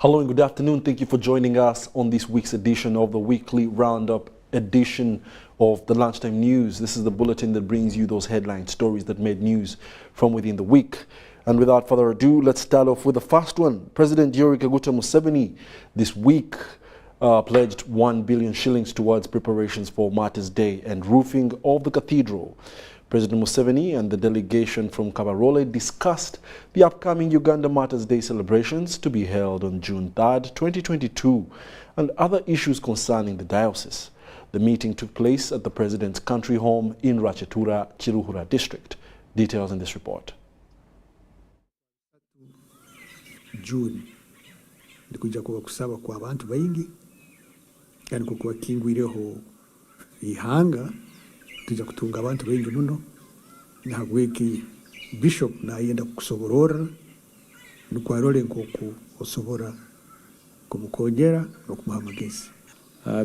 Hello and good afternoon. Thank you for joining us on this week's edition of the weekly roundup edition of the Lunchtime News. This is the bulletin that brings you those headline stories that made news from within the week. And without further ado, let's start off with the first one. President Yoweri Kaguta Museveni this week pledged 1 billion shillings towards preparations for Martyrs' Day and roofing of the cathedral. President Museveni and the delegation from Kabarole discussed the upcoming Uganda Martyrs' Day celebrations to be held on June 3rd, 2022, and other issues concerning the diocese. The meeting took place at the President's country home in Rachetura, Chiruhura district. Details in this report. June ndikuja kuba kusaba kwa abantu baingi kandi kukuba kingwireho ihanga tujja kutunga abantu baingi muno nahagweki bishop nayenda kusoborora nukwarole nkoku osobora kumukongera nokumuha amagezi.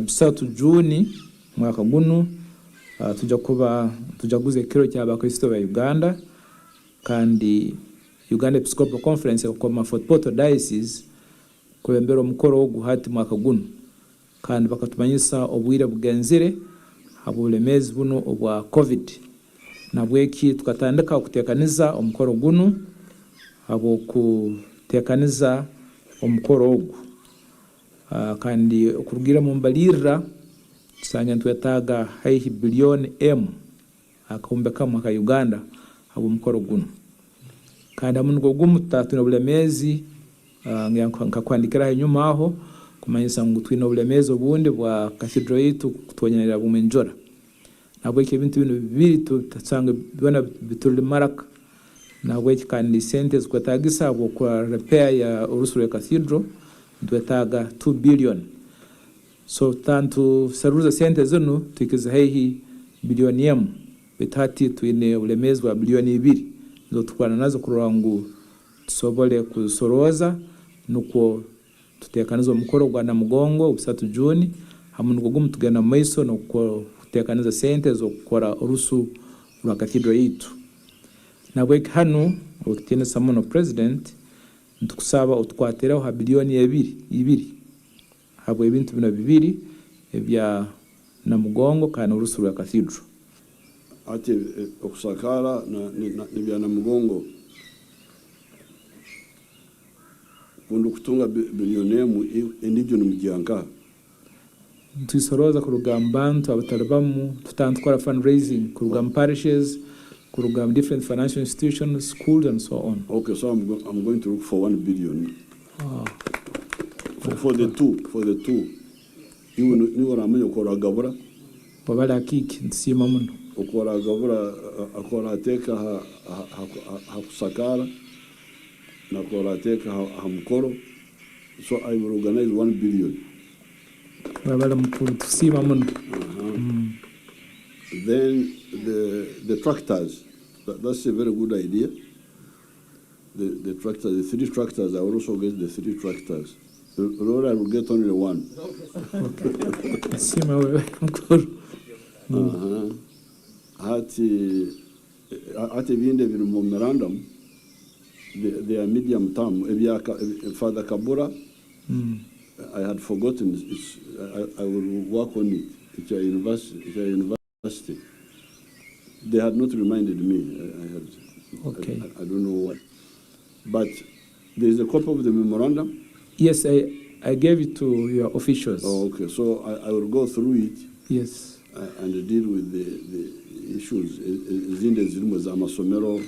Bisatu Juni mwaka guno tujaguza ekiro ky'abakristo ba Uganda kandi Uganda Episcopal Conference kwa Fort Portal Diocese kulembera omukoro oguhati mwaka guno kandi bakatumanyisa obwire bugenzire habulemezi buno obwa COVID nabweki tukatandika okutekaniza omukoro guno abo kutekaniza omukoro ogu kandi okurugira mu mbalirira tusanya twetaga haihi billion M akahumbeka mwaka Uganda abo omukoro guno kandi amungo gumu tatuna bulemezi nkakwandikira inyuma aho kumanyisa ngo twina bulemezi obundi bwa cathedral yitu kutonyerera bumenjora nabweke ibintu bino bibiri tutasanga bibona bituli maraka nabweke kandi sentes kwatagisa abo kwa repair ya urusuru cathedral twetaga 2 billion so tantu saruza sentes zino tukiza haihi bilioni yemu bitati twine bulemezi wa bilioni 2 zo tukwana nazo kurangu tusobole kusoroza nuko tutekaniza omukoro gwa namugongo ubusatu Juni hamwe nuko gumu tugenda maiso nuko tutekaniza sente zo gukora urusu rwa cathedral yitu nabweke hano okitene samono president ntukusaba utwateraho ha bilioni 2 habwe ibintu bino bibiri ebya namugongo kana urusu rwa cathedral ati okusakara na namugongo kundu kutunga bilionemu enijyo numujyanka tusoroza ku rugambantu abatarabamu tutantwara fundraising ku rugam parishes ku rugam different financial institutions schools and so on. Okay, so I'm going to look for 1 billion for the two you were amenyo ko gabura babala kiki nsima muno ukora gabura akora teka ha kusakara na kora teka ha mukoro, so I will organize 1 billion babala mukuru tusima muno. Then the tractors, that's a very good idea. The tractors, the 3 tractors, I will also get the 3 tractors. Lord, I will get only 1. Okay. Sima wewe mukuru. Ati vinde vino memorandum, they are medium term. Father Kabura, I had forgotten. I will work on it. It's a university. They had not reminded me. Okay. I don't know what. But there is a copy of the memorandum. Yes, I gave it to your officials. Oh, okay. So I will go through it. Yes. And deal with the issues. Zinde zilimo za masomero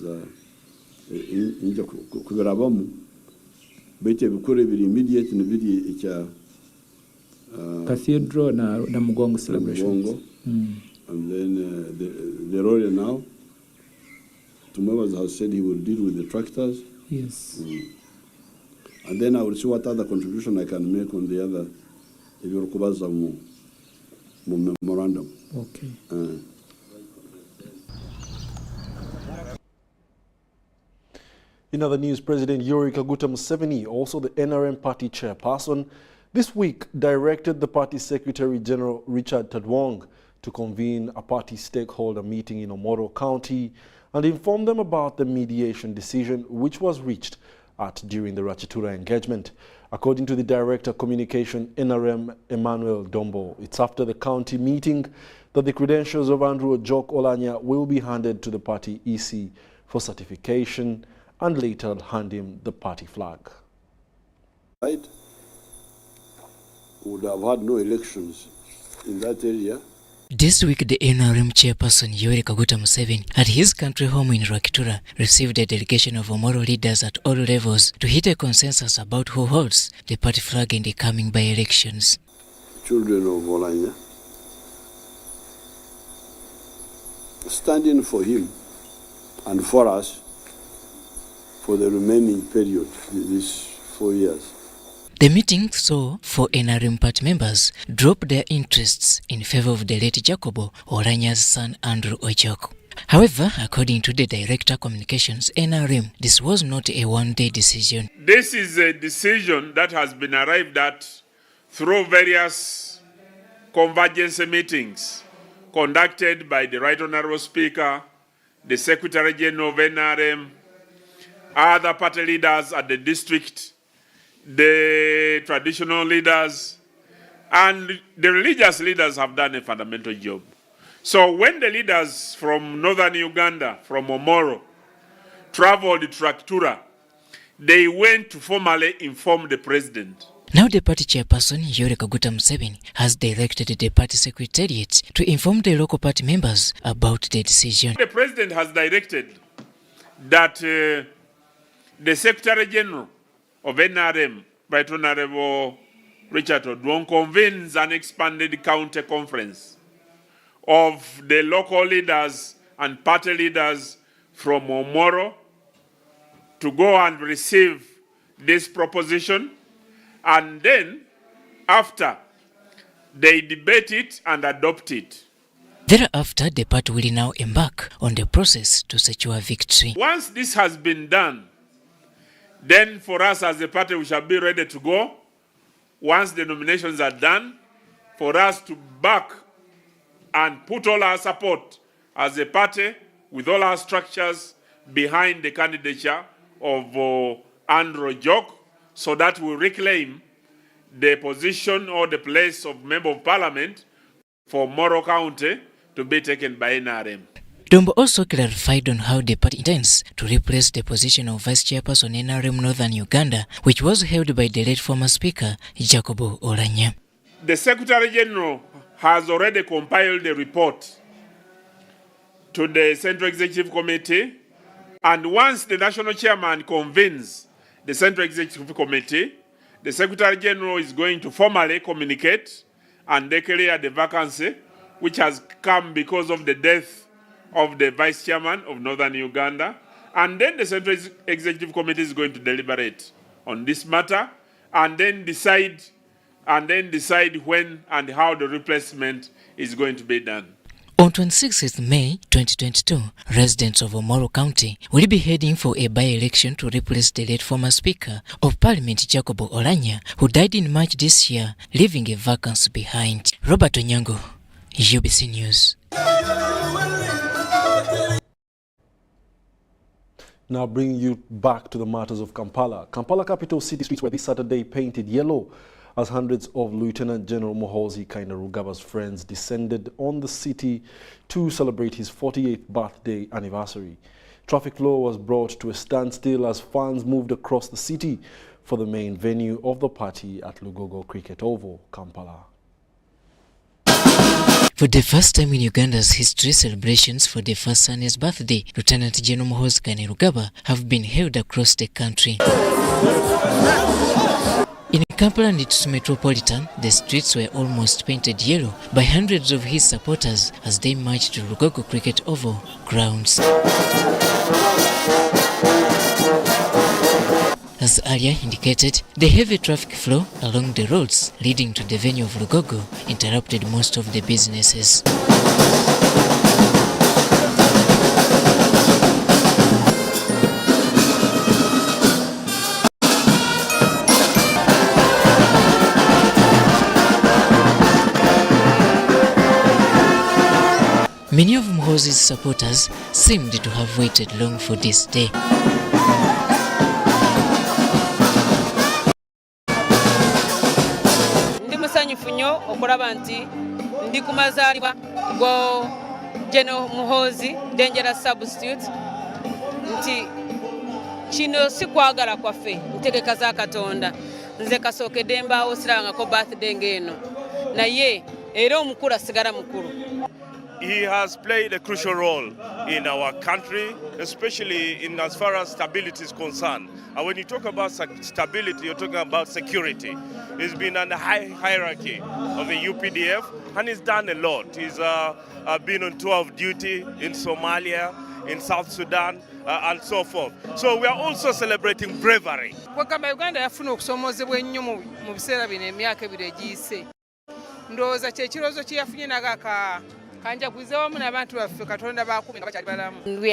za inja kuberabamu. Bete bikore biri immediate na biri icya cathedral na Mugongo celebrations. And then the royal now. Tumwebaza has said he will deal with the tractors. Yes. And then I will see what other contribution I can make on the other. If you kubaza mu memorandum. Okay. In other news, President Yoweri Kaguta Museveni, also the NRM party chairperson, this week directed the party Secretary General Richard Tadwong to convene a party stakeholder meeting in Omoro County and inform them about the mediation decision which was reached at during the Rachitura engagement. According to the Director Communication NRM Emmanuel Dombo, it's after the county meeting that the credentials of Andrew Ojok Olanya will be handed to the party EC for certification and later hand him the party flag. Right? Would have had no elections in that area. This week, the NRM chairperson Yoweri Kaguta Museveni at his country home in Rakitura received a delegation of Omoro leaders at all levels to hit a consensus about who holds the party flag in the coming by-elections. Children of Olanya, standing for him and for us for the remaining period, these 4 years. The meeting saw 4 NRM party members drop their interests in favor of the late Jacobo Olanya's son Andrew Ojok. However, according to the Director Communications NRM, this was not a one-day decision. This is a decision that has been arrived at through various convergence meetings conducted by the Right Honourable Speaker, the Secretary General of NRM, other party leaders at the district, the traditional leaders, and the religious leaders have done a fundamental job. So when the leaders from northern Uganda, from Omoro, traveled to Rakitura, they went to formally inform the president. Now the party chairperson, Yoweri Kaguta Museveni, has directed the party secretariat to inform the local party members about the decision. The president has directed that the Secretary General of NRM, Right Honourable Richard Odwong, convenes an expanded county conference of the local leaders and party leaders from Omoro to go and receive this proposition, and then after they debate it and adopt it. Thereafter, the party will now embark on the process to secure victory. Once this has been done, then for us as a party, we shall be ready to go. Once the nominations are done, for us to back and put all our support as a party with all our structures behind the candidature of Andrew Ojok, so that we reclaim the position or the place of Member of Parliament for Moro County to be taken by NRM. Dombo also clarified on how the party intends to replace the position of Vice Chairperson NRM Northern Uganda, which was held by the late former Speaker, Jacobo Olanya. The Secretary General has already compiled a report to the Central Executive Committee, and once the National Chairman convenes the Central Executive Committee, the Secretary General is going to formally communicate and declare the vacancy, which has come because of the death of the Vice Chairman of Northern Uganda, and then the Central Executive Committee is going to deliberate on this matter and then decide when and how the replacement is going to be done. On 26th May 2022, residents of Omoro County will be heading for a by-election to replace the late former Speaker of Parliament Jacobo Olanya, who died in March this year, leaving a vacancy behind. Robert Onyango, UBC News. Now bringing you back to the matters of Kampala. Kampala capital city streets were this Saturday painted yellow as hundreds of Lieutenant General Muhoozi Kainerugaba's friends descended on the city to celebrate his 48th birthday anniversary. Traffic flow was brought to a standstill as fans moved across the city for the main venue of the party at Lugogo Cricket Oval, Kampala. For the first time in Uganda's history, celebrations for the first son's birthday, Lieutenant General Muhoozi Kainerugaba, have been held across the country. In Kampala and its metropolitan, the streets were almost painted yellow by hundreds of his supporters as they marched to Lugogo Cricket Oval grounds. As earlier indicated, the heavy traffic flow along the roads leading to the venue of Lugogo interrupted most of the businesses. Many of Muhoozi's supporters seemed to have waited long for this day. nnyo okulaba nti ndi ku mazaalibwa go General Muhoozi Dangerous Substitute nti kino si kwagala kwaffe ntegeka za Katonda nze kasookedde mbaawo sirabangako birthday ng'eno naye era omukulu asigala mukulu. He has played a crucial role in our country, especially in as far as stability is concerned. And when you talk about stability, you're talking about security. He's been on the high hierarchy of the UPDF, and he's done a lot. He's been on tour of duty in Somalia, in South Sudan, and so forth. So we are also celebrating bravery. Uganda yafuna okusomozebwa ennyo mu biseera bino emyaka ebiri egiyise. Ndowooza kye kirowoozo kye yafunye nagaka. We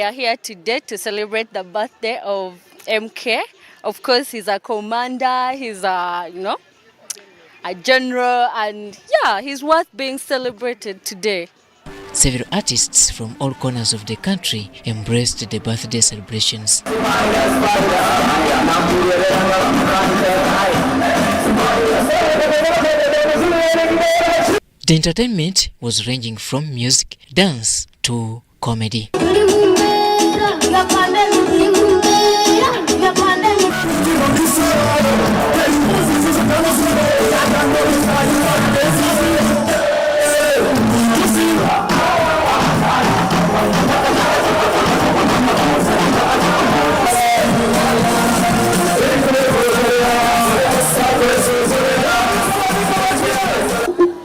are here today to celebrate the birthday of MK. Of course, he's a commander, he's a general, and yeah, he's worth being celebrated today. Several artists from all corners of the country embraced the birthday celebrations. The entertainment was ranging from music, dance to comedy.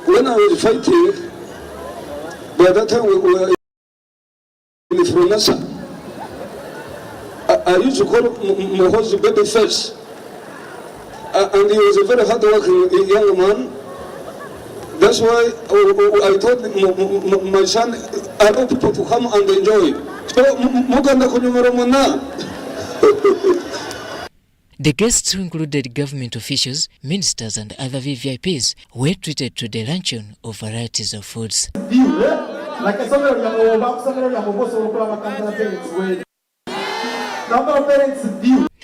When I was fighting, by that time we were in Fronasa. I used to call Muhoozi baby face. And he was a very hard-working young man. That's why I told my son, I want people to come and enjoy. So, Muganda Kunyumaromona. The guests, who included government officials, ministers and other VVIPs, were treated to the luncheon of varieties of foods.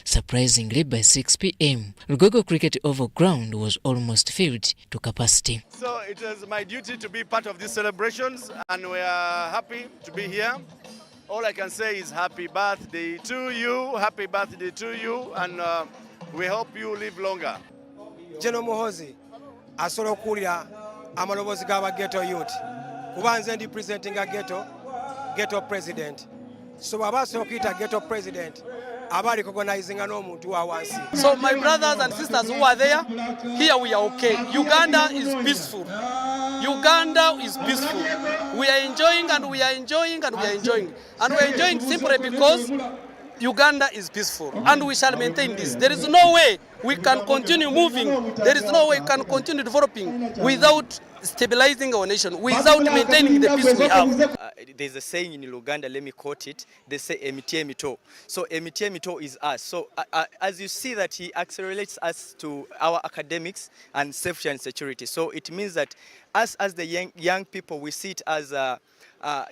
Surprisingly, by 6 p.m, Lugogo Cricket Oval ground was almost filled to capacity. So it is my duty to be part of these celebrations, and we are happy to be here. All I can say is happy birthday to you, and we hope you live longer. General Muhoozi asobola okuwulira amaloboozi g'aba ghetto youth kuba nze ndi presenting a ghetto president, so bw'aba asobola okuyita ghetto president aba recognizing n'omuntu wa wansi. So my brothers and sisters who are there, here we are okay. Uganda is peaceful. Uganda is peaceful. We are enjoying and we are enjoying and we are enjoying. And we are enjoying simply because Uganda is peaceful, and we shall maintain this. There is no way we can continue moving. There is no way we can continue developing without stabilizing our nation, without maintaining the peace we have. There's a saying in Uganda, let me quote it. They say emitie mito. So emitie mito is us. So as you see that he accelerates us to our academics and safety and security. So it means that us as the young people, we see it as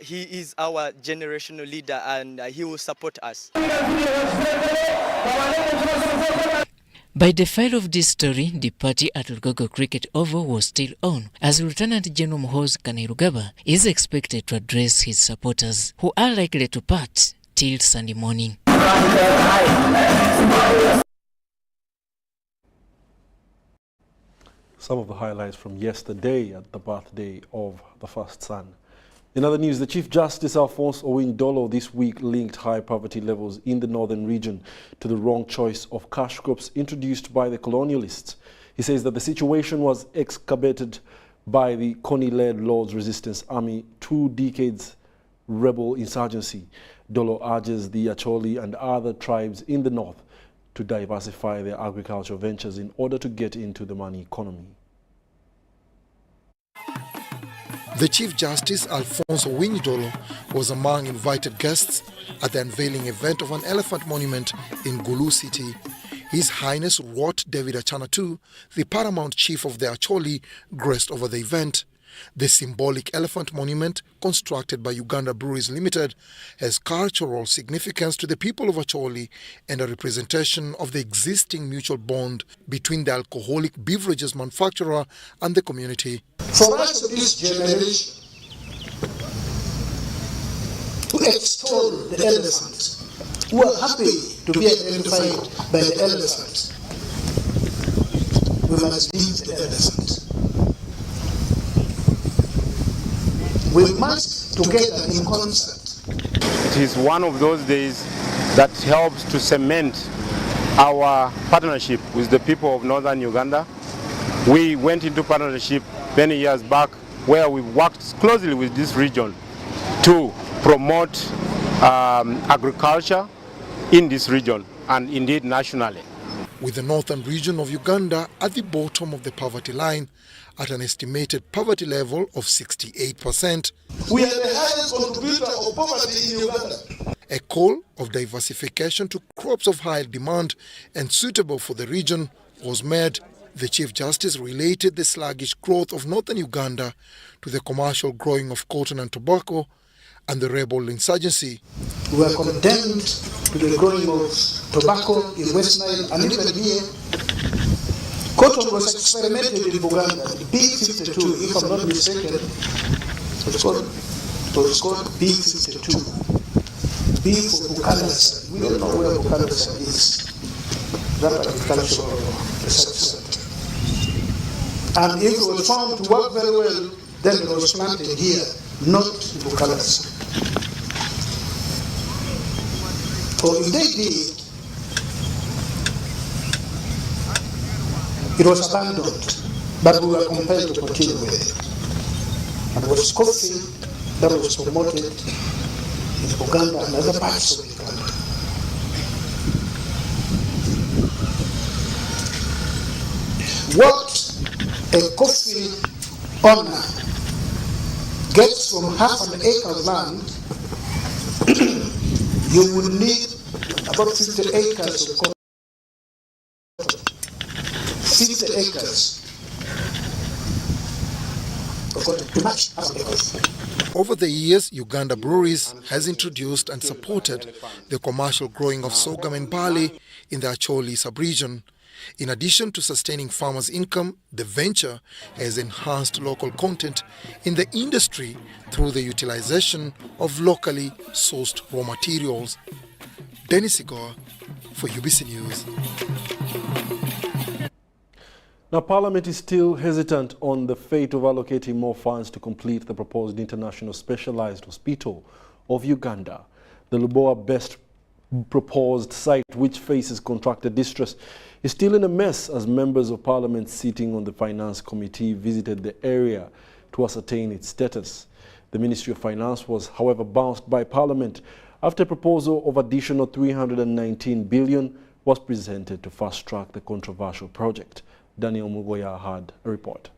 he is our generational leader, and he will support us. By the file of this story, the party at Lugogo Cricket Oval was still on, as Lieutenant General Muhoozi Kainerugaba is expected to address his supporters, who are likely to part till Sunday morning. Some of the highlights from yesterday at the birthday of the first son. In other news, the Chief Justice Alphonse Wadulo this week linked high poverty levels in the northern region to the wrong choice of cash crops introduced by the colonialists. He says that the situation was exacerbated by the Kony-led Lord's Resistance Army 2 decades rebel insurgency. Dolo urges the Acholi and other tribes in the north to diversify their agricultural ventures in order to get into the money economy. The Chief Justice Alphonse Wadulo was among invited guests at the unveiling event of an elephant monument in Gulu City. His Highness Wat David Achana II, the paramount chief of the Acholi, graced over the event. The symbolic elephant monument, constructed by Uganda Breweries Limited, has cultural significance to the people of Acholi and a representation of the existing mutual bond between the alcoholic beverages manufacturer and the community. For us of this generation to extol the elephant, who are happy to be identified by the elephant, we must leave the elephant. We must, together in concert. It is one of those days that helps to cement our partnership with the people of northern Uganda. We went into partnership many years back where we worked closely with this region to promote agriculture in this region and indeed nationally. With the northern region of Uganda at the bottom of the poverty line, at an estimated poverty level of 68%. We are the highest contributor of poverty in Uganda. A call of diversification to crops of high demand and suitable for the region was made. The Chief Justice related the sluggish growth of northern Uganda to the commercial growing of cotton and tobacco and the rebel insurgency. We are condemned to the growing of tobacco in West Nile and even here. Cotton was experimented in Uganda, B52, if I'm not mistaken. It was called B52. B for Buchanasa. We don't know where Buchanasa is. That agricultural research center. And if it was found to work very well, then it was planted here, not in Buchanasa. Or if they did, it was abandoned, but we were compelled to continue with it. And it was coffee that was promoted in Uganda and other parts of Uganda. What a coffee owner gets from half an acre of land, you will need about 50 acres of coffee. 50 acres. Over the years, Uganda Breweries has introduced and supported the commercial growing of sorghum and barley in the Acholi sub-region. In addition to sustaining farmers' income, the venture has enhanced local content in the industry through the utilization of locally sourced raw materials. Dennis Igor for UBC News. Now, Parliament is still hesitant on the fate of allocating more funds to complete the proposed International Specialized Hospital of Uganda. The Lubowa best proposed site, which faces contractor distress, is still in a mess as members of Parliament sitting on the Finance Committee visited the area to ascertain its status. The Ministry of Finance was, however, bounced by Parliament after a proposal of additional 319 billion was presented to fast-track the controversial project. Daniel Mugoya had a report.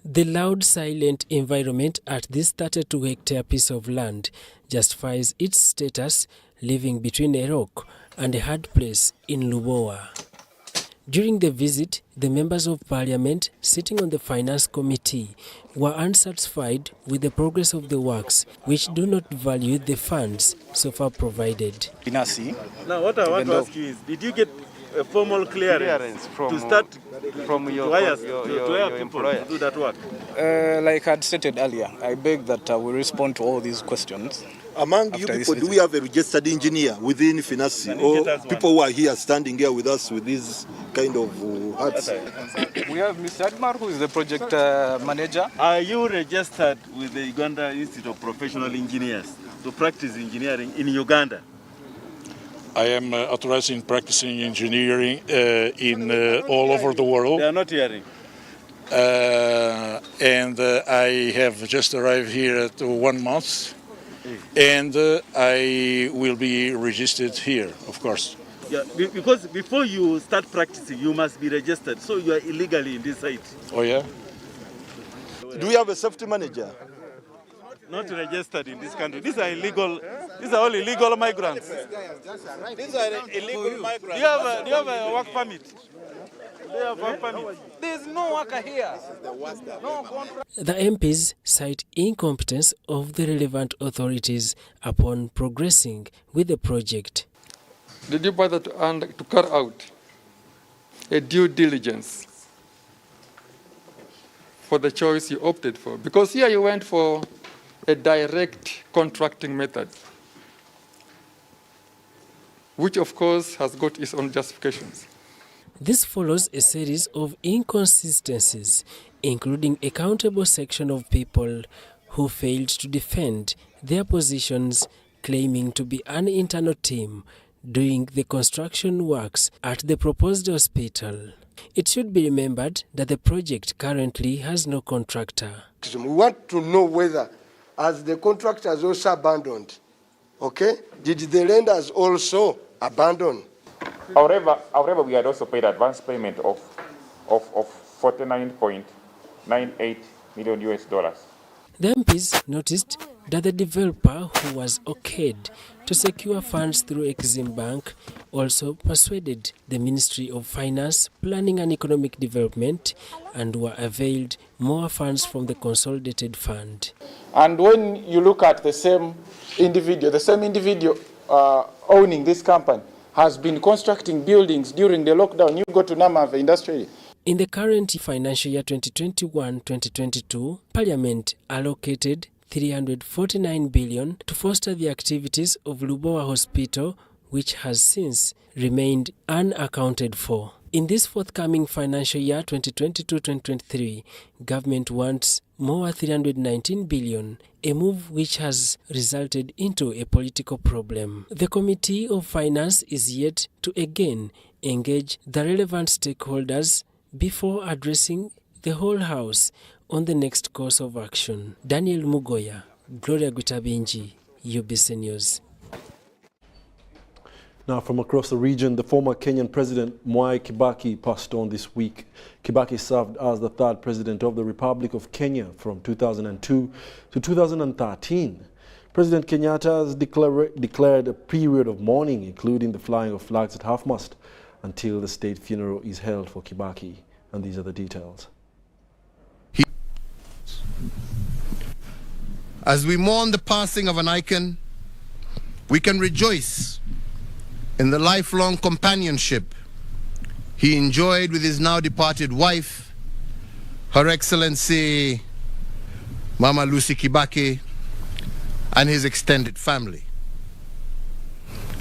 The loud, silent environment at this 32-hectare piece of land justifies its status, living between a rock and a hard place in Lubowa. During the visit, the members of Parliament sitting on the Finance Committee were unsatisfied with the progress of the works, which do not value the funds so far provided. Now, what I want to ask you is, did you get a formal clearance to start from your employer to do that work? Like I had stated earlier, I beg that we respond to all these questions. Among you people, do we have a registered engineer within Finasi, or people who are here standing here with us with these kind of hats? We have Mr. Admar, who is the project manager. Are you registered with the Uganda Institute of Professional Engineers to practice engineering in Uganda? I am authorized in practicing engineering in all over the world. They are not hearing. And I have just arrived here at 1 month. And I will be registered here, of course. Yeah, because before you start practicing, you must be registered. So you are illegally in this site. Oh, yeah? Do we have a safety manager? Not registered in this country. These are illegal. These are all illegal migrants. These are illegal migrants. Do you have a work permit? There's no worker here. No contract. The MPs cite incompetence of the relevant authorities upon progressing with the project. Did you bother to carry out a due diligence for the choice you opted for? Because here you went for a direct contracting method, which of course has got its own justifications. This follows a series of inconsistencies, including a countable section of people who failed to defend their positions, claiming to be an internal team doing the construction works at the proposed hospital. It should be remembered that the project currently has no contractor. We want to know whether, as the contractors also abandoned, okay, did the lenders also abandon? However, we had also paid advance payment of $49.98 million US. The MPs noticed that the developer, who was okayed to secure funds through Exim Bank, also persuaded the Ministry of Finance, Planning and Economic Development and were availed more funds from the Consolidated Fund. And when you look at the same individual owning this company has been constructing buildings during the lockdown. You go to Namave Industrial. In the current financial year 2021-2022, Parliament allocated $349 billion to foster the activities of Lubowa Hospital, which has since remained unaccounted for. In this forthcoming financial year 2022-2023, government wants more $319 billion, a move which has resulted into a political problem. The Committee of Finance is yet to again engage the relevant stakeholders before addressing the whole House on the next course of action. Daniel Mugoya, Gloria Gutabinji, UBC News. Now, from across the region, the former Kenyan President Mwai Kibaki passed on this week. Kibaki served as the third president of the Republic of Kenya from 2002 to 2013. President Kenyatta has declared a period of mourning, including the flying of flags at half-mast, until the state funeral is held for Kibaki. And these are the details. As we mourn the passing of an icon, we can rejoice in the lifelong companionship he enjoyed with his now departed wife, Her Excellency Mama Lucy Kibaki, and his extended family.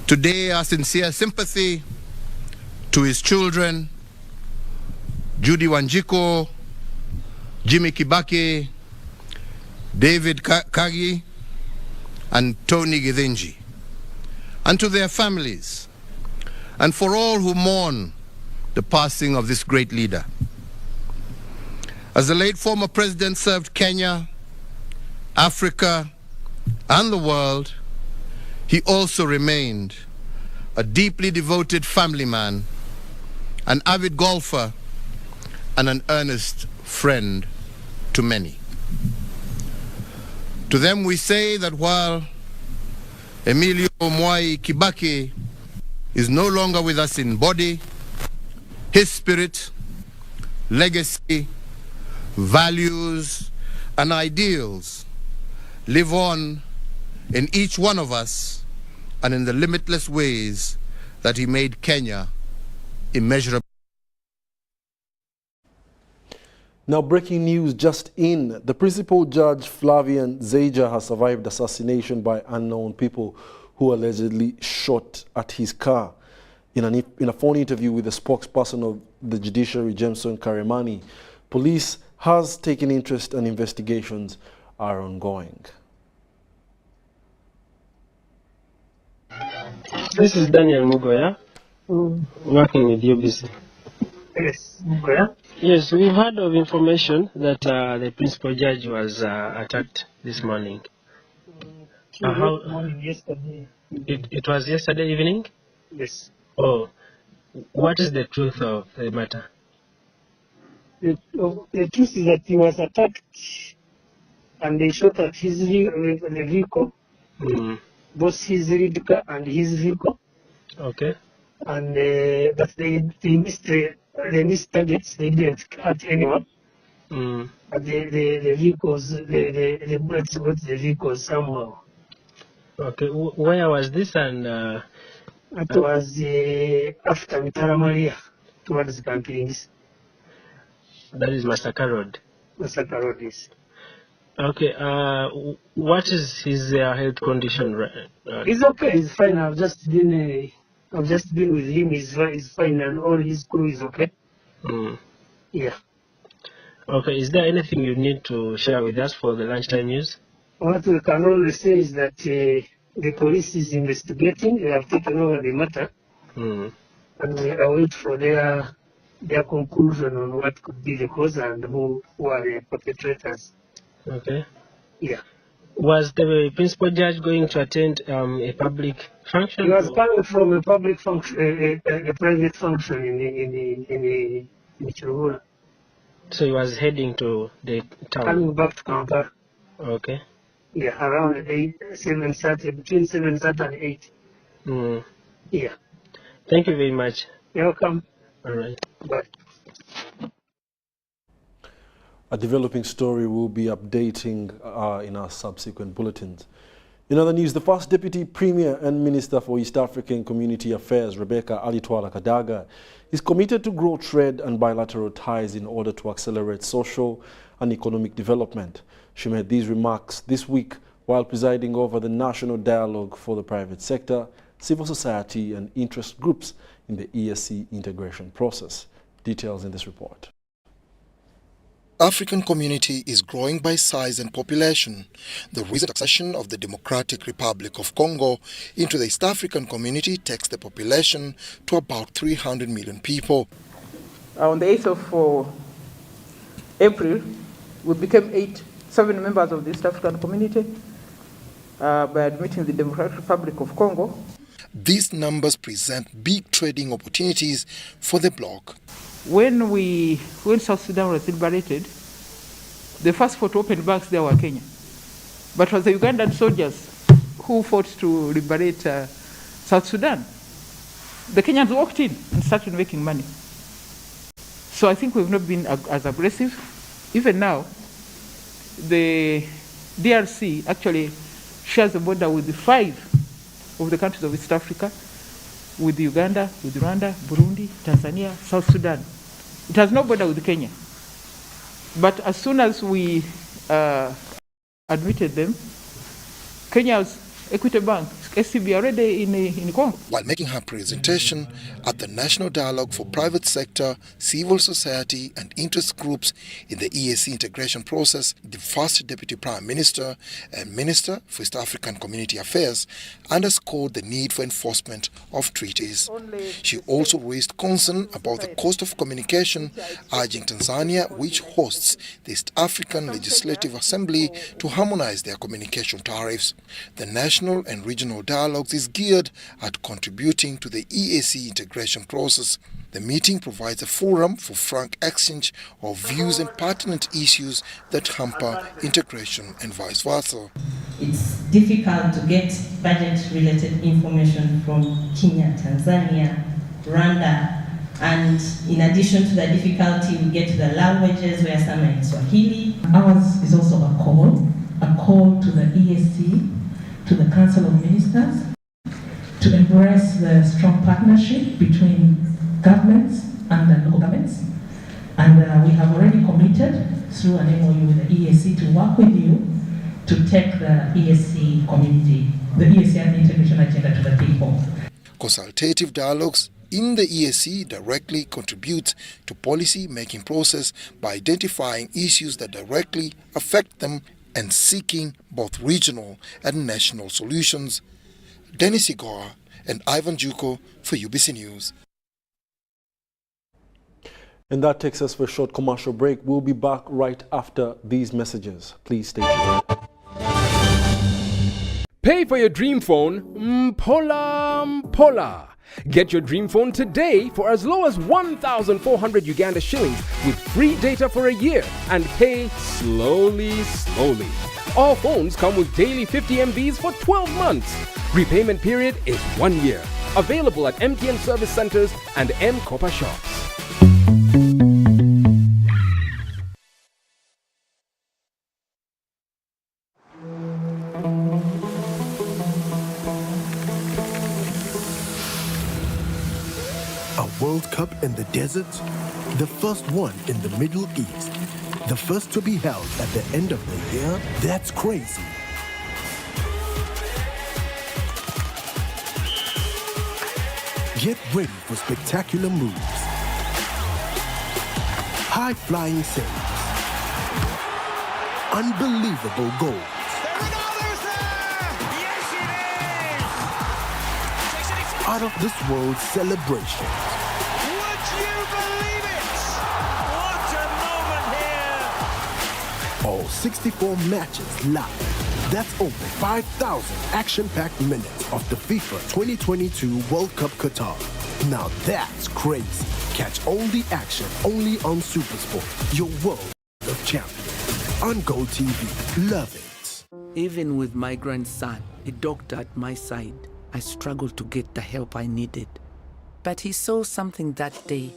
Today, our sincere sympathy to his children, Judy Wanjiko, Jimmy Kibaki, David Kagi, and Tony Githinji, and to their families, and for all who mourn the passing of this great leader. As the late former president served Kenya, Africa, and the world, he also remained a deeply devoted family man, an avid golfer, and an earnest friend to many. To them we say that while Emilio Mwai Kibaki is no longer with us in body, his spirit, legacy, values, and ideals live on in each one of us and in the limitless ways that he made Kenya immeasurable. Now, breaking news just in. The principal judge, Flavian Zeja, has survived assassination by unknown people who allegedly shot at his car. In a phone interview with the spokesperson of the judiciary, Jameson Karemani, police has taken interest and investigations are ongoing. This is Daniel Mugoya, working with UBC. Yes, Mugoya? Yes, we've heard of information that the principal judge was attacked this morning. Morning, yesterday. It was yesterday evening? Yes. Oh, what is the truth of the matter? The truth is that he was attacked and they shot at his vehicle, both his red car and his vehicle. Okay. And but they missed they missed targets. They didn't hurt anyone. But the vehicles, the bullets got the vehicles somehow. Okay, where was this? And it was after Mitara towards Kampings. That is Masaka Road. Masaka Road is. Okay, what is his health condition? He's okay. He's fine. I've just been with him. He's fine, and all his crew is okay. Yeah. Okay, is there anything you need to share with us for the lunchtime news? What we can only say is that the police is investigating. They have taken over the matter, and we await for their conclusion on what could be the cause and who are the perpetrators. Okay. Yeah. Was the principal judge going to attend a public function? He was coming from a public function, a private function in Chirugula. So he was heading to the town? Coming back to Kampala. Okay. Yeah, around 7:30, between 7:30 and 8. Yeah. Thank you very much. You're welcome. All right. Bye. A developing story we'll be updating in our subsequent bulletins. In other news, the first Deputy Premier and Minister for East African Community Affairs, Rebecca Alitwala Kadaga, is committed to grow trade and bilateral ties in order to accelerate social and economic development. She made these remarks this week while presiding over the National Dialogue for the Private Sector, Civil Society and interest groups in the ESC integration process. Details in this report. African community is growing by size and population. The recent accession of the Democratic Republic of Congo into the East African community takes the population to about 300 million people. On the 8th of April, we became 7 members of the East African community by admitting the Democratic Republic of Congo. These numbers present big trading opportunities for the bloc. When South Sudan was liberated, the first 4 to open banks there were Kenya. But it was the Ugandan soldiers who fought to liberate South Sudan. The Kenyans walked in and started making money. So I think we've not been as aggressive. Even now, the DRC actually shares the border with the 5 of the countries of East Africa, with Uganda, with Rwanda, Burundi, Tanzania, South Sudan. It has no border with Kenya. But as soon as we admitted them, Kenya's Equity Bank, SCB, already in Congo. While making her presentation at the National Dialogue for Private Sector, Civil Society and interest groups in the EAC integration process, the first Deputy Prime Minister and Minister for East African Community Affairs underscored the need for enforcement of treaties. She also raised concern about the cost of communication, urging Tanzania, which hosts the East African Legislative Assembly, to harmonize their communication tariffs. The national and regional dialogues is geared at contributing to the EAC integration process. The meeting provides a forum for frank exchange of views and pertinent issues that hamper integration and vice versa. It's difficult to get budget-related information from Kenya, Tanzania, Rwanda, and in addition to the difficulty, we get to the languages where some are in Swahili. Ours is also a call to the EAC, to the Council of Ministers, to embrace the strong partnership between governments and the local governments. And we have already committed through an MOU with the EAC to work with you to take the EAC community, the EAC and the integration agenda to the people. Consultative dialogues in the EAC directly contribute to policy-making process by identifying issues that directly affect them and seeking both regional and national solutions. Dennis Igor and Ivan Juko for UBC News. And that takes us for a short commercial break. We'll be back right after these messages. Please stay tuned. Pay for your dream phone, Mpola. Get your dream phone today for as low as 1,400 Uganda shillings with free data for a year and pay slowly. All phones come with daily 50 MBs for 12 months. Repayment period is 1 year. Available at MTN service centers and M-Kopa shops. A World Cup in the desert? The first one in the Middle East. The first to be held at the end of the year? That's crazy. Get ready for spectacular moves. High-flying saves. Unbelievable goals. Out of this world celebration. Would you believe it? What a moment here! All 64 matches live. That's over 5,000 action-packed minutes of the FIFA 2022 World Cup Qatar. Now that's crazy. Catch all the action only on SuperSport, your world of champions. On Gold TV, love it. Even with my grandson, a doctor at my side, I struggled to get the help I needed. But he saw something that day.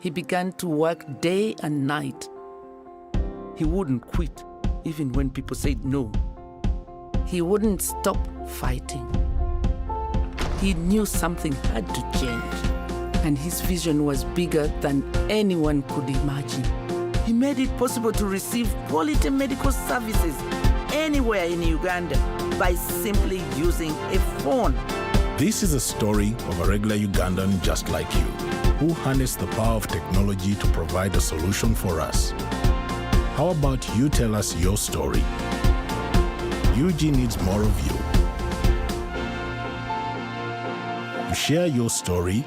He began to work day and night. He wouldn't quit, even when people said no. He wouldn't stop fighting. He knew something had to change, and his vision was bigger than anyone could imagine. He made it possible to receive quality medical services anywhere in Uganda by simply using a phone. This is a story of a regular Ugandan just like you, who harnessed the power of technology to provide a solution for us. How about you tell us your story? UG needs more of you. To share your story,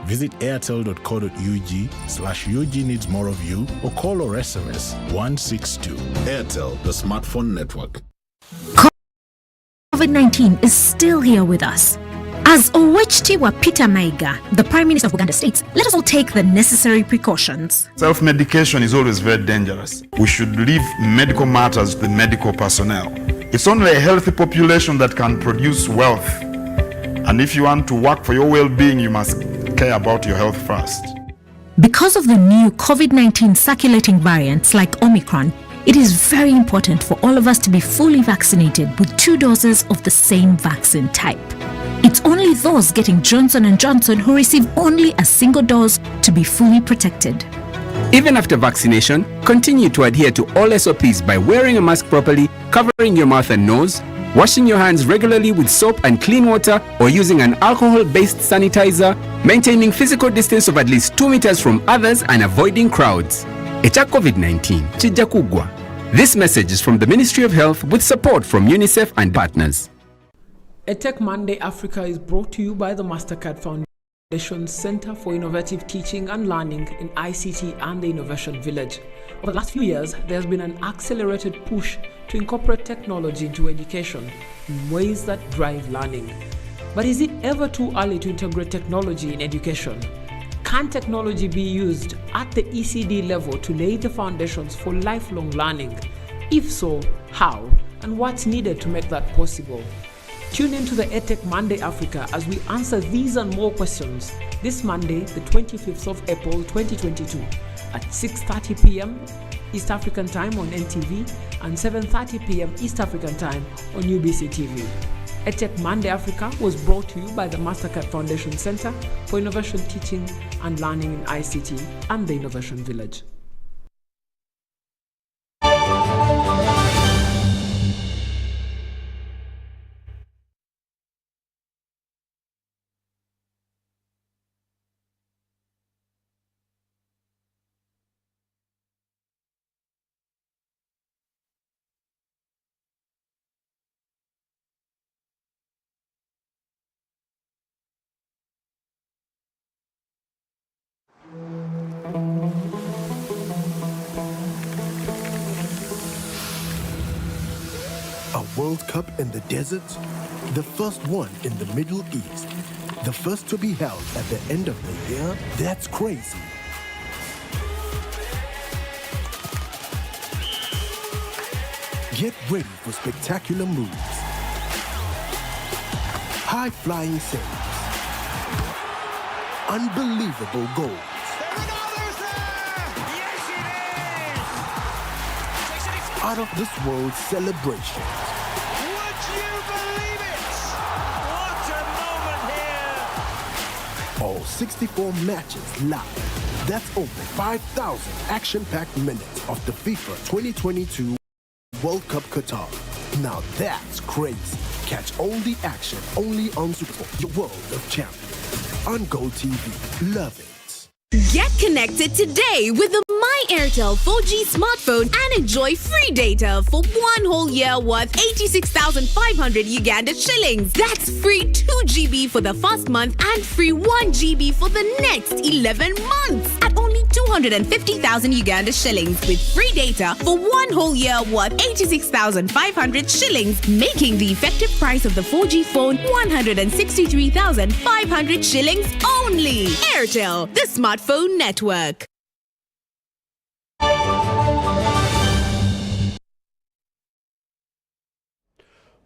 visit airtel.co.ug/UG needs more of you or call or SMS 162. Airtel, the smartphone network. COVID-19 is still here with us. As Owechtiwa Peter Maiga, the Prime Minister of Uganda, states, let us all take the necessary precautions. Self-medication is always very dangerous. We should leave medical matters to the medical personnel. It's only a healthy population that can produce wealth. And if you want to work for your well-being, you must care about your health first. Because of the new COVID-19 circulating variants like Omicron, it is very important for all of us to be fully vaccinated with 2 doses of the same vaccine type. It's only those getting Johnson & Johnson who receive only a single dose to be fully protected. Even after vaccination, continue to adhere to all SOPs by wearing a mask properly, covering your mouth and nose, washing your hands regularly with soap and clean water, or using an alcohol-based sanitizer, maintaining physical distance of at least 2 meters from others, and avoiding crowds. Echa COVID-19, chija kugwa. This message is from the Ministry of Health with support from UNICEF and partners. EdTech Monday Africa is brought to you by the Mastercard Foundation Center for Innovative Teaching and Learning in ICT and the Innovation Village. Over the last few years, there has been an accelerated push to incorporate technology into education in ways that drive learning. But is it ever too early to integrate technology in education? Can technology be used at the ECD level to lay the foundations for lifelong learning? If so, how? And what's needed to make that possible? Tune in to the EdTech Monday Africa as we answer these and more questions this Monday, the 25th of April 2022 at 6:30 p.m. East African Time on NTV and 7:30 p.m. East African Time on UBC TV. EdTech Monday Africa was brought to you by the Mastercard Foundation Center for Innovation Teaching and Learning in ICT and the Innovation Village. A World Cup in the desert? The first one in the Middle East. The first to be held at the end of the year? That's crazy. Get ready for spectacular moves. High-flying saves. Unbelievable goals. Out of this world celebration. Would you believe it? What a moment here! all 64 matches live. That's over 5,000 action-packed minutes of the FIFA 2022 World Cup Qatar. Now that's crazy. Catch all the action only on SuperSport, your world of champions. On Gold TV. Love it. Get connected today with the My Airtel 4G smartphone and enjoy free data for 1 whole year worth 86,500 Uganda shillings. That's free 2 GB for the first month and free 1 GB for the next 11 months at only 250,000 Uganda shillings with free data for 1 whole year worth 86,500 shillings, making the effective price of the 4G phone 163,500 shillings only. Airtel, the smartphone network.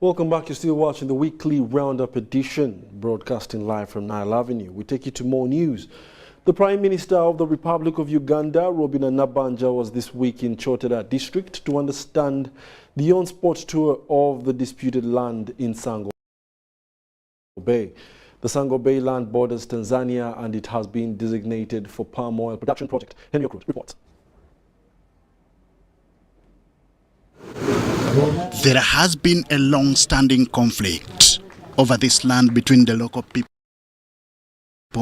Welcome back. You're still watching the weekly roundup edition, broadcasting live from Nile Avenue. We take you to more news. The Prime Minister of the Republic of Uganda, Robina Nabanja, was this week in Chotera district to understand the on-spot tour of the disputed land in Sango Bay. The Sango Bay land borders Tanzania and it has been designated for palm oil production project. Henry Okrut reports. There has been a long-standing conflict over this land between the local people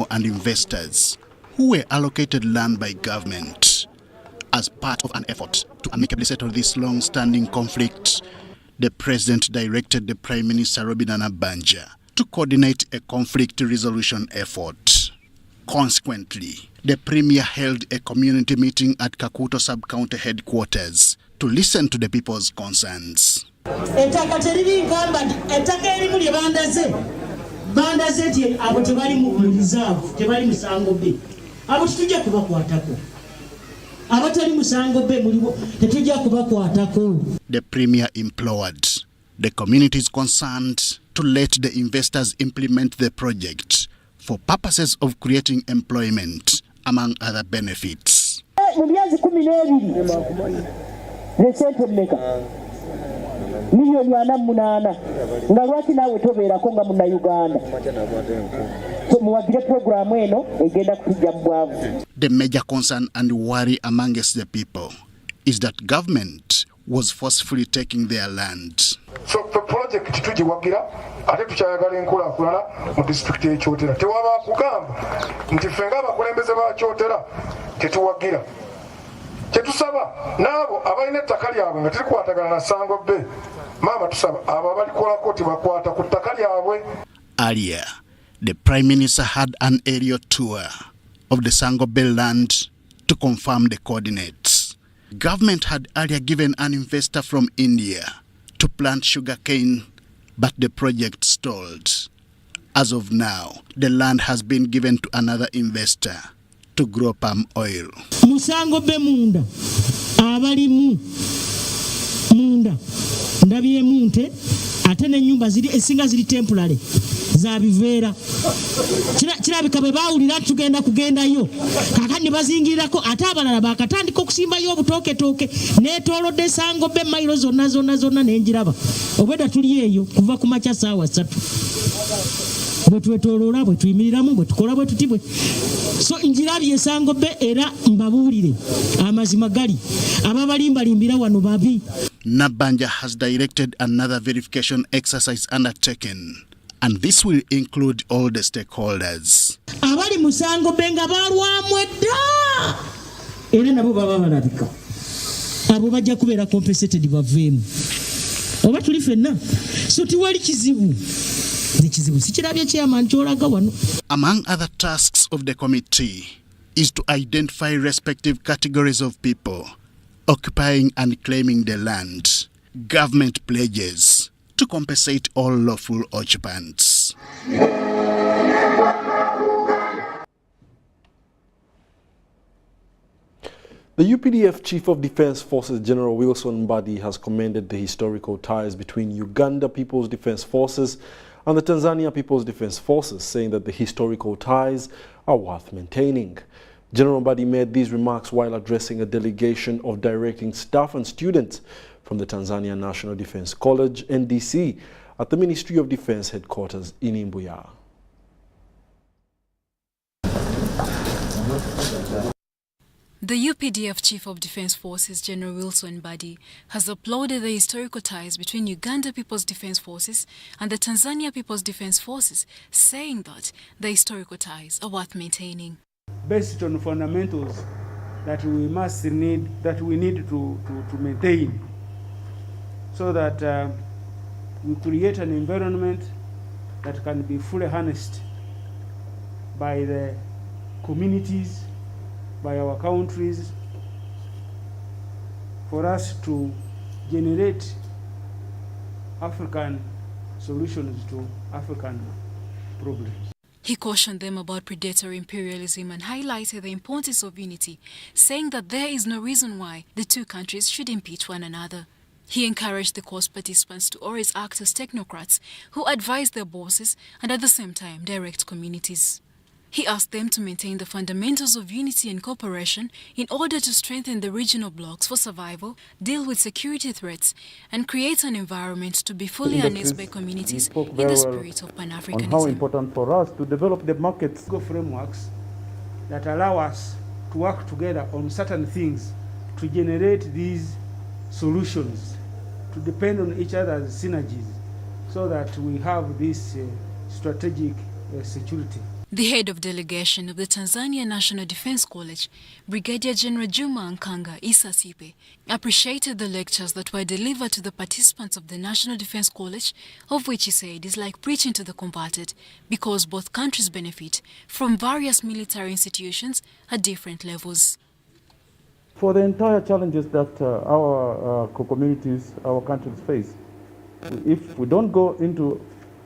and investors who were allocated land by government. As part of an effort to amicably settle this long-standing conflict, the President directed the Prime Minister Robina Nabanja to coordinate a conflict resolution effort. Consequently, the Premier held a community meeting at Kakuto Sub-County headquarters to listen to the people's concerns. The Premier implored the communities concerned to let the investors implement the project for purposes of creating employment, among other benefits. The major concern and worry amongst the people is that government was forcefully taking their land. So the project tujiwagira ate tukyayagala enkulaakulana mu disitulikiti y'ekyotera tewaba kugamba nti ffe ng'abakulembeze ba kyotera tetuwagira. Kyetusaba n'abo abalina ettaka lyabwe nga tirikwatagana na Sango Bay, maama tusaba abo abalikolako tibakwata ku ttaka lyabwe. Earlier, the Prime Minister had an aerial tour of the Sango Bay land to confirm the coordinates. Government had earlier given an investor from India to plant sugarcane, but the project stalled. As of now, the land has been given to another investor to grow palm oil. Musango Bay munda abalimu munda ndabye munte ate n'ennyumba ziri esinga ziri temporary za biveera kirabika bwe baawulira tugenda kugendayo kakati ne bazingirirako ate abalala bakatandika okusimbayo obutooke neetoolodde Sango Bay mayiro zonna n'enjiraba obwedda tuli eyo kuva ku makya ssaawa 3 bwe twetooloola bwe tuyimiriramu bwe tukola bwe tutibwe so njirabye Sango Bay era mbabuulire amazima gali ababalimbalimbira wano babi. Nabanja has directed another verification exercise undertaken, and this will include all the stakeholders. Abali mu Sango Bay nga balwamu edda era nabo baba balabika abo bajja kubeera compensated baveemu oba tuli fenna so tiwali kizibu. Among other tasks of the committee is to identify respective categories of people occupying and claiming the land. Government pledges to compensate all lawful occupants. The UPDF Chief of Defence Forces General Wilson Mbadi has commended the historical ties between Uganda People's Defence Forces and the Tanzania People's Defence Forces, saying that the historical ties are worth maintaining. General Mbadi made these remarks while addressing a delegation of directing staff and students from the Tanzania National Defence College, NDC, at the Ministry of Defence headquarters in Imbuya. The UPDF Chief of Defence Forces, General Wilson Mbadi, has applauded the historical ties between Uganda People's Defence Forces and the Tanzania People's Defence Forces, saying that the historical ties are worth maintaining. Based on fundamentals that we need to maintain, so that we create an environment that can be fully harnessed by the communities, by our countries, for us to generate African solutions to African problems. He cautioned them about predatory imperialism and highlighted the importance of unity, saying that there is no reason why the two countries should impede one another. He encouraged the course participants to always act as technocrats who advise their bosses and at the same time direct communities. He asked them to maintain the fundamentals of unity and cooperation in order to strengthen the regional blocs for survival, deal with security threats, and create an environment to be fully harnessed by communities in the spirit of Pan-Africanism. On how important for us to develop the market frameworks that allow us to work together on certain things to generate these solutions, to depend on each other's synergies, so that we have this strategic security. The head of delegation of the Tanzania National Defence College, Brigadier General Juma Nkanga Issa Sipe, appreciated the lectures that were delivered to the participants of the National Defence College, of which he said is like preaching to the converted, because both countries benefit from various military institutions at different levels. For the entire challenges that our communities, our countries face, if we don't go into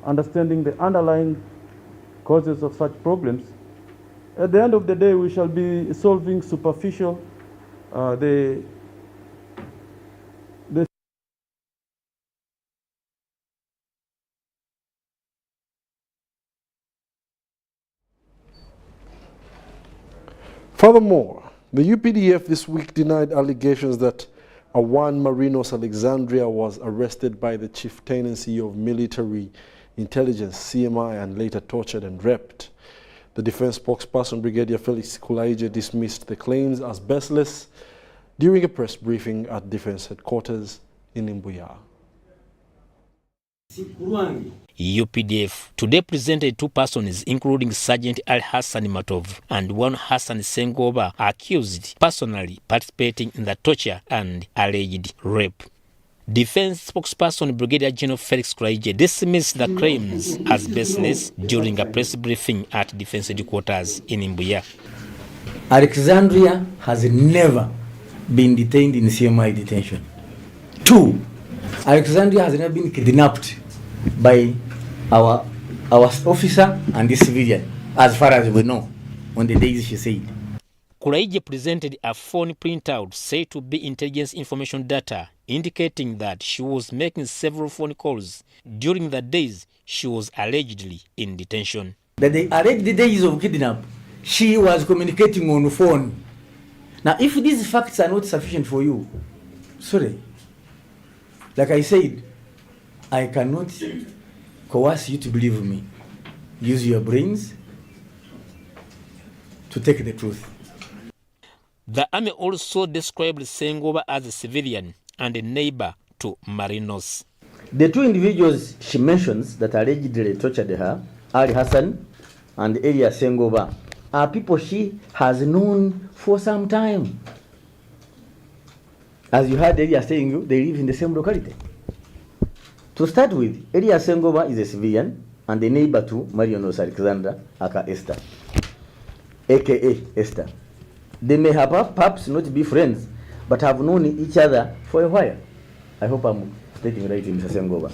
understanding the underlying causes of such problems, at the end of the day we shall be solving superficial Furthermore, the UPDF this week denied allegations that Awan Marinos Alexandria was arrested by the Chieftaincy of Military Intelligence, CMI, and later tortured and raped. The defense spokesperson, Brigadier Felix Kulaije, dismissed the claims as baseless during a press briefing at defense headquarters in Mbuya. UPDF today presented two persons, including Sergeant Al Hassan Matov and one Hassan Sengoba, accused personally participating in the torture and alleged rape. Defense spokesperson Brigadier General Felix Kulaije dismissed the claims as baseless during a press briefing at defense headquarters in Mbuya. Alexandria has never been detained in CMI detention. 2, Alexandria has never been kidnapped by our officer and the civilian, as far as we know, on the days she said. Kulaije presented a phone printout said to be intelligence information data, indicating that she was making several phone calls during the days she was allegedly in detention. That the alleged days of kidnap, she was communicating on the phone. Now, if these facts are not sufficient for you, sorry, like I said, I cannot coerce you to believe me. Use your brains to take the truth. The army also described Sengoba as a civilian and a neighbor to Marinos. The two individuals she mentions that allegedly tortured her, Ali Hassan and Elias Sengoba, are people she has known for some time. As you heard Elias saying, you, they live in the same locality. To start with, Elias Sengoba is a civilian and a neighbor to Marinos Alexandra, aka Esther, aka Esther. They may have perhaps not be friends, but have known each other for a while. I hope I'm stating right, Mr. Sengoba.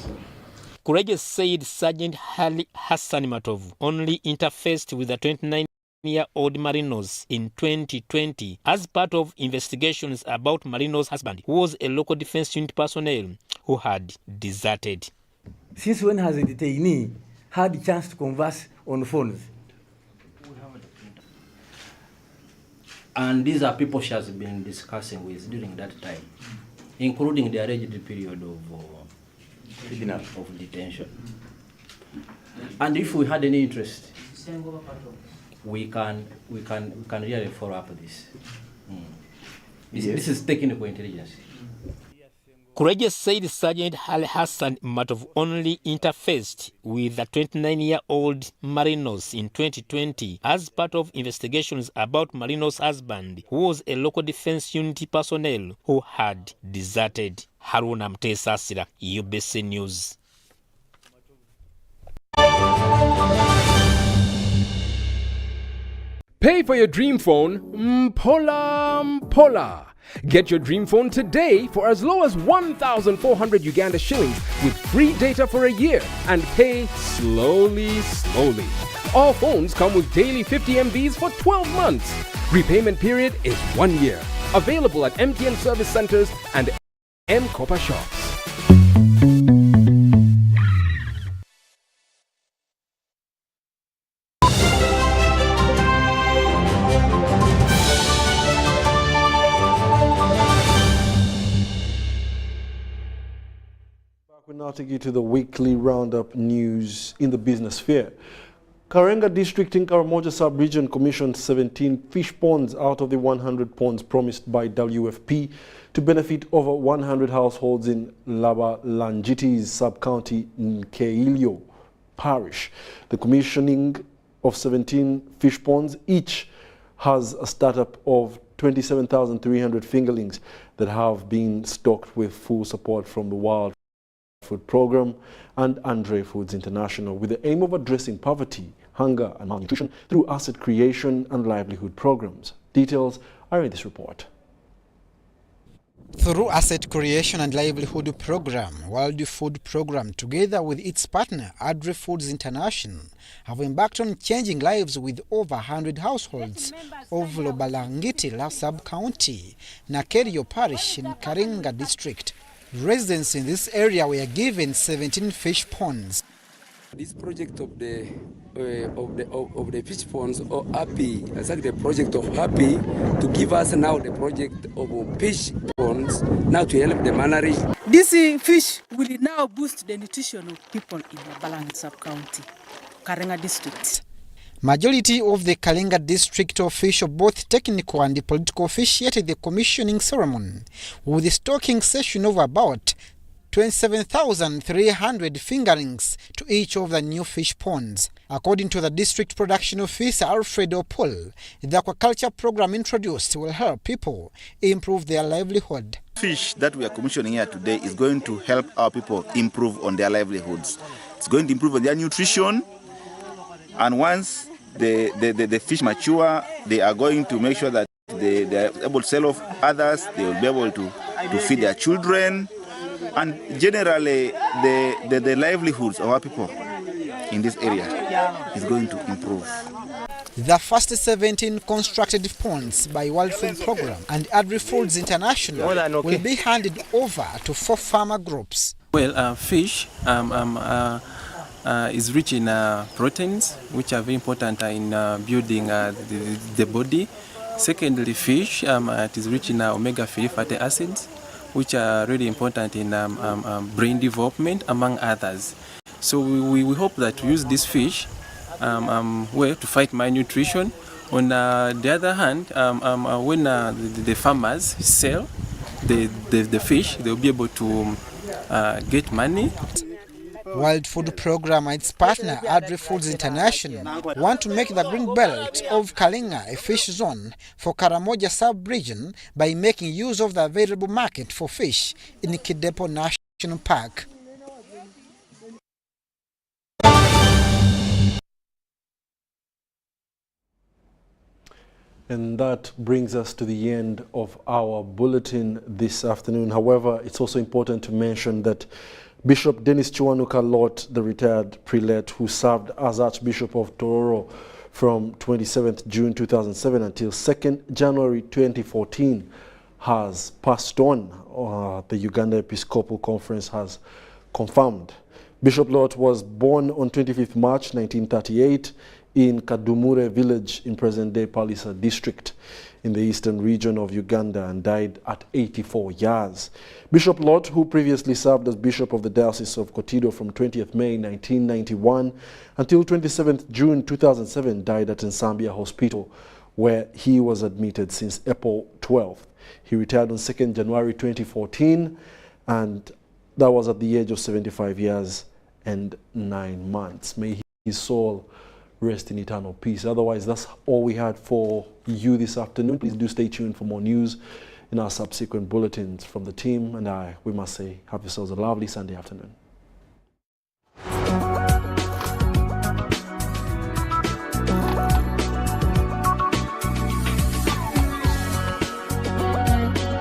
Kulaije said Sergeant Ali Hassan Matov only interfaced with the 29-year-old Marinos in 2020 as part of investigations about Marinos' husband, who was a local defense unit personnel who had deserted. Since when has a detainee had a chance to converse on phones? And these are people she has been discussing with during that time, including the alleged period of detention. And if we had any interest, we can really follow up this. This is technical intelligence. Courageous said Sergeant Al Hassan Matov only interfaced with the 29-year-old Marinos in 2020 as part of investigations about Marinos' husband, who was a local defense unity personnel who had deserted. Haruna Mtesasira, UBC News. Pay for your dream phone, Mpola. Get your dream phone today for as low as 1,400 Uganda shillings with free data for a year and pay slowly. All phones come with daily 50 MBs for 12 months. Repayment period is 1 year. Available at MTN service centers and M-Copper shops. We'll now take you to the weekly roundup news in the business sphere. Karenga District in Karamoja Sub-Region commissioned 17 fish ponds out of the 100 ponds promised by WFP to benefit over 100 households in Labalangiti's sub-county in Keilio Parish. The commissioning of 17 fish ponds each has a startup of 27,300 fingerlings that have been stocked with full support from the Wild Food Program and Andre Foods International, with the aim of addressing poverty, hunger and malnutrition through asset creation and livelihood programs. Details are in this report. Through Asset Creation and Livelihood Program, World Food Program, together with its partner, Andre Foods International, have embarked on changing lives with over 100 households of Lobalangiti sub-county, Nakerio Parish in Karenga District. Residents in this area were given 17 fish ponds. This project of the fish ponds, or Happy, it's like the project of Happy to give us now the project of fish ponds now to help the malnourished. This fish will now boost the nutrition of people in the Balang sub-county, Karenga district. Majority of the Kalenga district officials, both technical and political, officiated the commissioning ceremony with a stocking session of about 27,300 fingerlings to each of the new fish ponds. According to the district production officer Alfred Opol, the aquaculture program introduced will help people improve their livelihood. Fish that we are commissioning here today is going to help our people improve on their livelihoods. It's going to improve on their nutrition, and once the fish mature, they are going to make sure that they are able to sell off others, they will be able to feed their children, and generally the livelihoods of our people in this area is going to improve. The first 17 constructed ponds by World Food Program and Agri Foods International will be handed over to 4 farmer groups. Well, fish is rich in proteins, which are very important in building the body. Secondly, fish it is rich in omega-3 fatty acids, which are really important in brain development, among others. So we hope that we use this fish to fight malnutrition. On the other hand, when the farmers sell the fish, they'll be able to get money. World Food Program and its partner Agri Foods International want to make the green belt of Kalenga a fish zone for Karamoja sub-region by making use of the available market for fish in Kidepo National Park. And that brings us to the end of our bulletin this afternoon. However, it's also important to mention that Bishop Dennis Chiwanuka Lot, the retired prelate who served as Archbishop of Tororo from 27th June 2007 until 2nd January 2014, has passed on, the Uganda Episcopal Conference has confirmed. Bishop Lot was born on 25th March 1938 in Kadumure village in present-day Palisa district in the eastern region of Uganda and died at 84 years. Bishop Lot, who previously served as Bishop of the Diocese of Kotido from 20th May 1991 until 27th June 2007, died at Nsambia Hospital where he was admitted since April 12th. He retired on 2nd January 2014, and that was at the age of 75 years and 9 months. May his soul rest in eternal peace. Otherwise, that's all we had for you this afternoon. Please do stay tuned for more news in our subsequent bulletins. From the team and I, we must say, have yourselves a lovely Sunday afternoon.